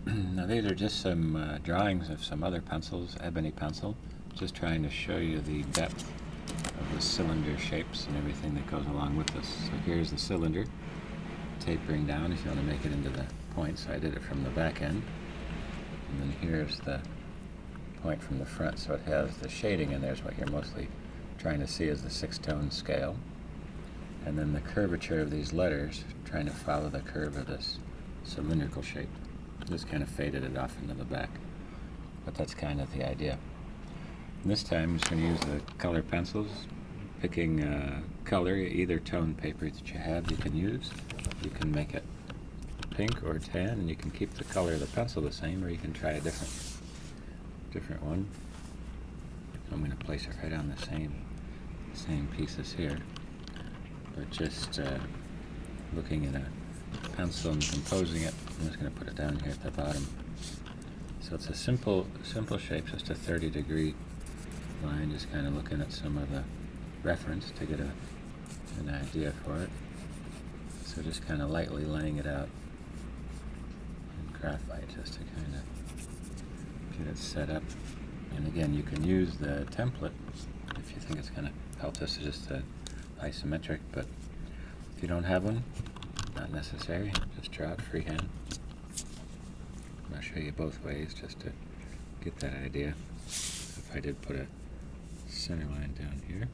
Now these are just some drawings of some other pencils, ebony pencil, just trying to show you the depth of the cylinder shapes and everything that goes along with this. So here's the cylinder, tapering down if you want to make it into the point, so I did it from the back end. And then here's the point from the front, so it has the shading in there is what you're mostly trying to see as the 6-tone scale. And then the curvature of these letters, trying to follow the curve of this cylindrical shape. Just kind of faded it off into the back, but that's kind of the idea. And this time I'm just going to use the color pencils, picking color, either tone paper that you have you can use. You can make it pink or tan, and you can keep the color of the pencil the same, or you can try a different one. I'm going to place it right on the same pieces here, but just looking at a pencil and composing it. I'm just going to put it down here at the bottom. So it's a simple shape, just a 30-degree line, just kind of looking at some of the reference to get an idea for it. So just kind of lightly laying it out in graphite just to kind of get it set up. And again, you can use the template if you think it's going to help. This is just isometric, but if you don't have one, not necessary, just draw it freehand. I'll show you both ways just to get that idea. If I did put a center line down here,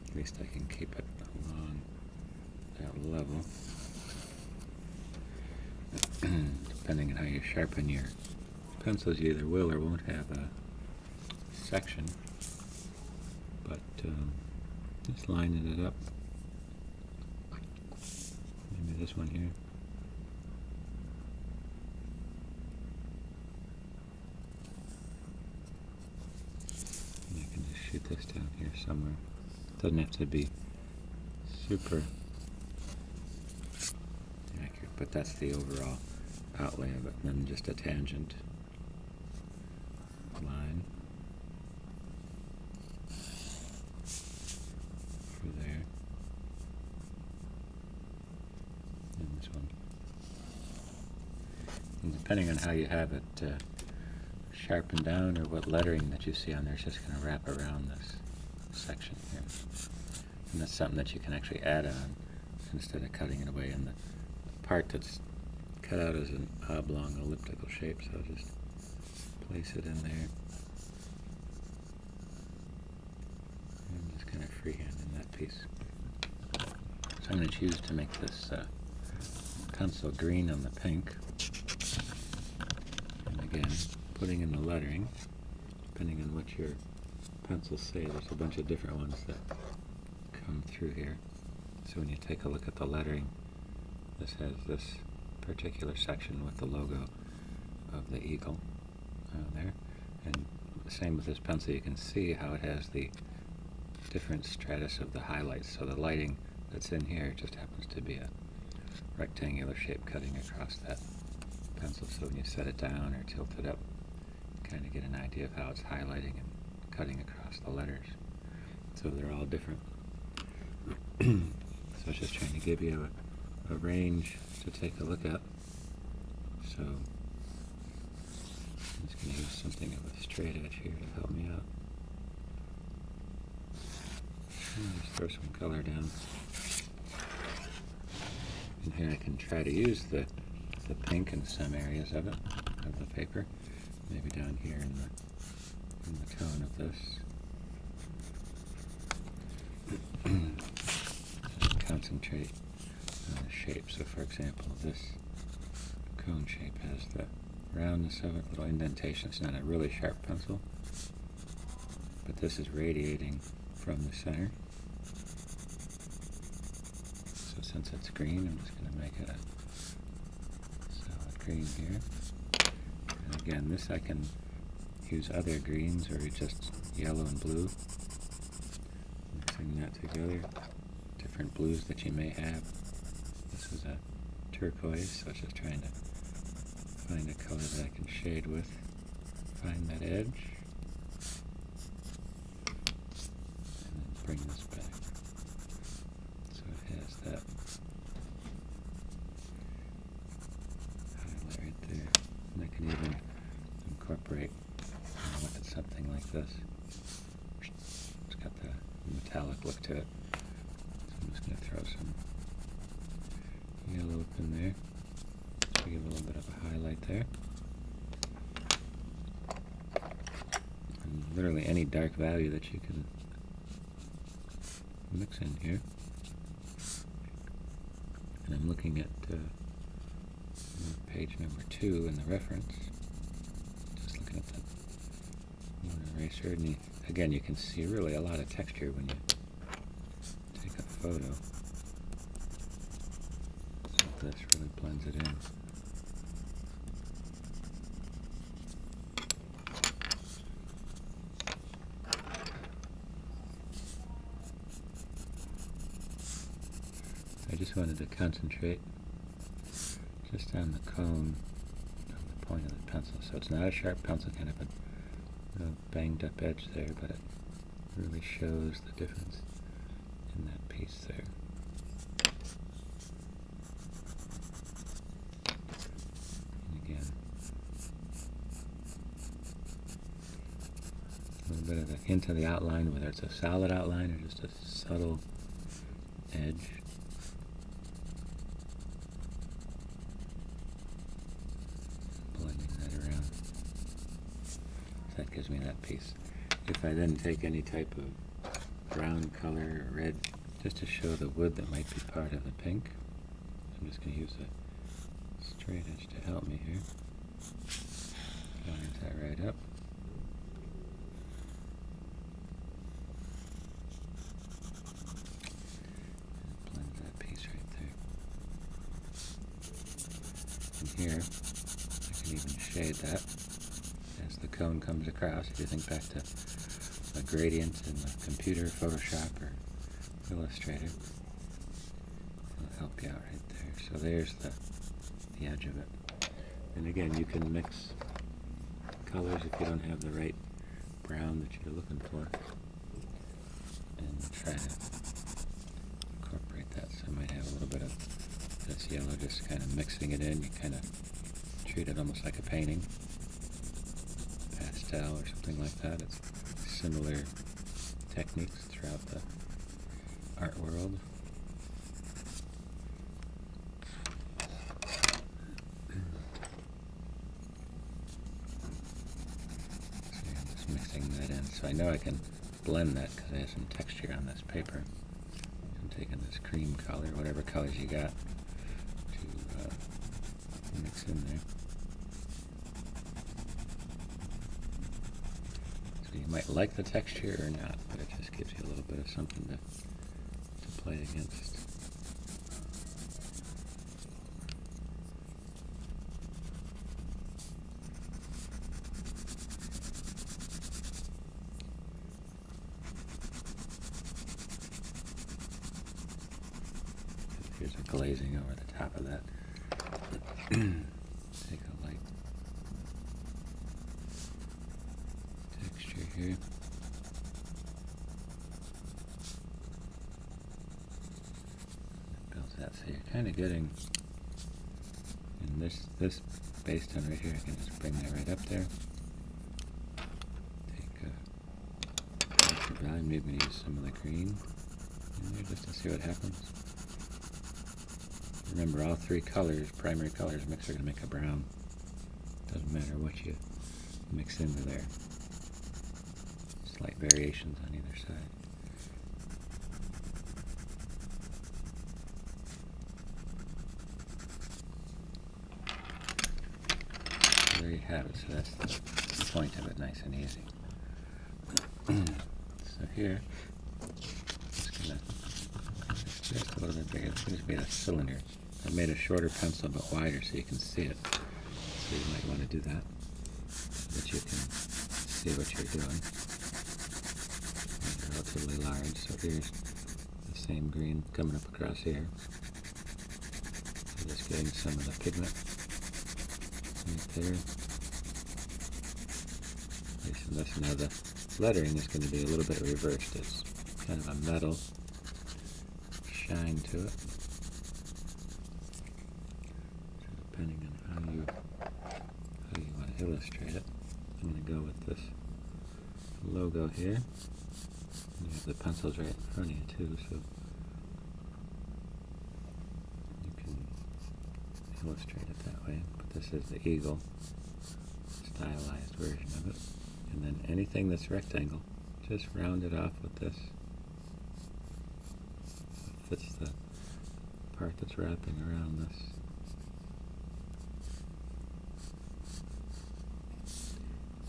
at least I can keep it along that level. Depending on how you sharpen your pencils, you either will or won't have a section, but just lining it up. Maybe this one here. And I can just shoot this down here somewhere. It doesn't have to be super accurate, but that's the overall outlay of it. And then just a tangent line for there. And this one. And depending on how you have it sharpened down or what lettering that you see on there, it's just going to wrap around this section here. And that's something that you can actually add on instead of cutting it away. And the part that's cut out is an oblong elliptical shape, so I'll just place it in there. And just kind of freehand in that piece. So I'm going to choose to make this pencil green on the pink. And again, putting in the lettering, depending on what your pencils say, there's a bunch of different ones that come through here. So when you take a look at the lettering, this has this particular section with the logo of the eagle there. And the same with this pencil, you can see how it has the different stratus of the highlights. So the lighting that's in here just happens to be a rectangular shape cutting across that pencil. So when you set it down or tilt it up, you kind of get an idea of how it's highlighting and cutting across the letters. So they're all different. So it's just trying to give you a range to take a look at. So I'm just going to use something of a straight edge here to help me out. And just throw some color down. And here I can try to use the pink in some areas of it, of the paper. Maybe down here in the tone of this. Just concentrate on the shape. So for example, this cone shape has the roundness of it, little indentation. It's not a really sharp pencil, but this is radiating from the center. So since it's green, I'm just going to make it a solid green here. And again, this I can use other greens or just yellow and blue. Mixing that together. Different blues that you may have. This is a turquoise, so it's just trying to find a color that I can shade with. Find that edge. And then bring this back. So it has that highlight right there. with this. It's got the metallic look to it. So I'm just going to throw some yellow up in there to give a little bit of a highlight there. And literally any dark value that you can mix in here. And I'm looking at page number 2 in the reference. Just looking at the one eraser, and again you can see really a lot of texture when you take a photo. So this really blends it in. I just wanted to concentrate just on the cone, on the point of the pencil. So it's not a sharp pencil, kind of a banged up edge there, but it really shows the difference in that piece there. And again, a little bit of a hint of the outline, whether it's a solid outline or just a subtle edge. That gives me that piece. If I then take any type of brown color or red, just to show the wood that might be part of the pink, I'm just going to use a straight edge to help me here. Lines that right up. And blend that piece right there. And here, I can even shade that as the cone comes across. If you think back to a gradient in the computer, Photoshop, or Illustrator, it'll help you out right there. So there's the edge of it. And again, you can mix colors if you don't have the right brown that you're looking for, and try to incorporate that. So I might have a little bit of this yellow, just kind of mixing it in. You kind of treat it almost like a painting, pastel or something like that. It's similar techniques throughout the art world. So I'm just mixing that in. So I know I can blend that because I have some texture on this paper. I'm taking this cream color, whatever colors you got, to mix in there. You might like the texture or not, but it just gives you a little bit of something to play against. Here's a glazing over the top of that. Take a light texture here. That builds that, so you're kind of getting, and this based on right here, I can just bring that right up there. Take a value, maybe I'm going to use some of the green in there just to see what happens. Remember, all three colors, primary colors mixed, are going to make a brown. Doesn't matter what you mix into there. Slight variations on either side. So there you have it. So that's the point of it, nice and easy. So here, just a little bit bigger. This is made a cylinder. I made a shorter pencil but wider so you can see it. So you might want to do that, so that you can see what you're doing. It's relatively large, so here's the same green coming up across here. So just getting some of the pigment right there. Placing this. Now the lettering is going to be a little bit reversed. It's kind of a metal shine to it. So depending on how you want to illustrate it, I'm going to go with this logo here. You have the pencils right in front of you too, so you can illustrate it that way. But this is the eagle, stylized version of it. And then anything that's rectangle, just round it off with this. It fits the part that's wrapping around this.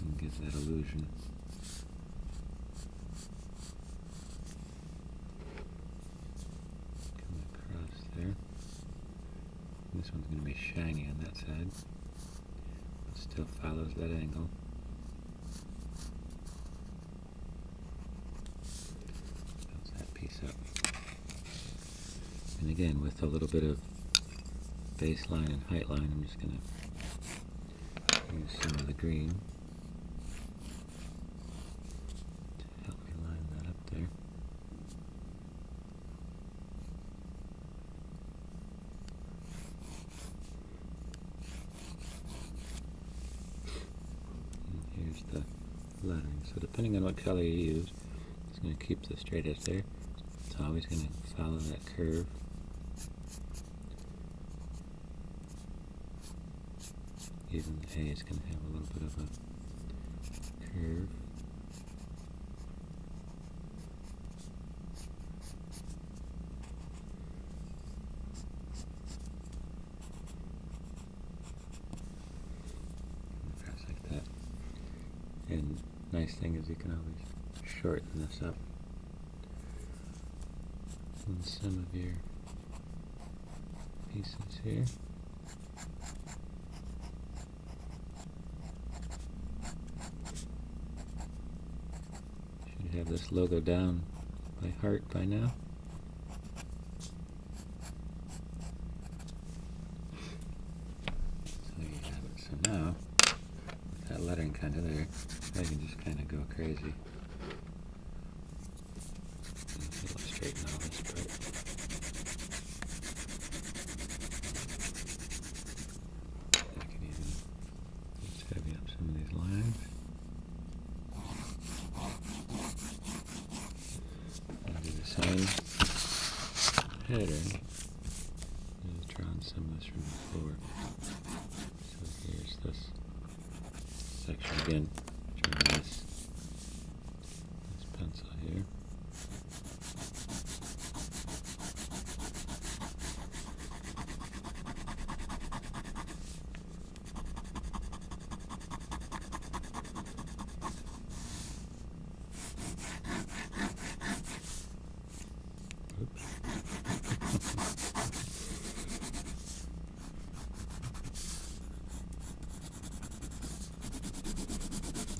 And gives that illusion. Come across there. This one's going to be shiny on that side, but still follows that angle. Builds that piece up. And again, with a little bit of base line and height line, I'm just going to use some of the green to help me line that up there. Here's the lettering. So depending on what color you use, it's going to keep the straight edge there. It's always going to follow that curve. Even the A is going to have a little bit of a curve. Across like that. And nice thing is you can always shorten this up. And some of your pieces here. Should have this logo down by heart by now. So you have it. So now, with that lettering kind of there, I can just kind of go crazy. Straighten all this part. I can even just heavy up some of these lines. And do the same pattern. I've drawn some of this from before. So here's this section again. Drawing this pencil here. Oops.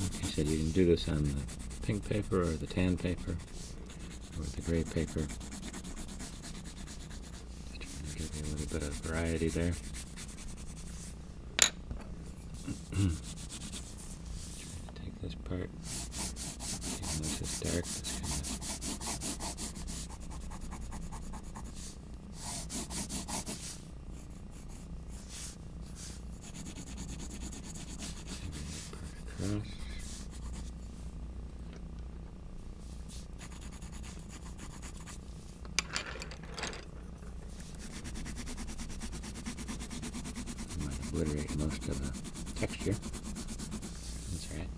Like I said, you can do this on the pink paper or the tan paper or the gray paper. Just trying to give you a little bit of variety there. Trying to take this part, even though it's dark, this kind of across. I might obliterate most of the texture. That's right.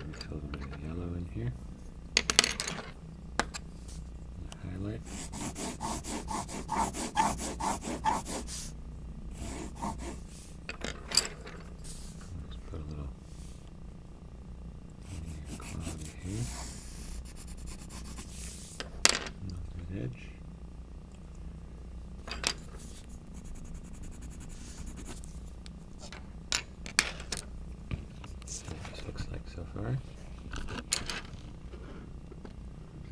Mix a little bit of yellow in here. And highlight. Let's put a little linear quality here. Another edge. See what this looks like so far.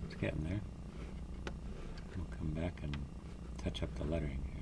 It's getting there. We'll come back and touch up the lettering here.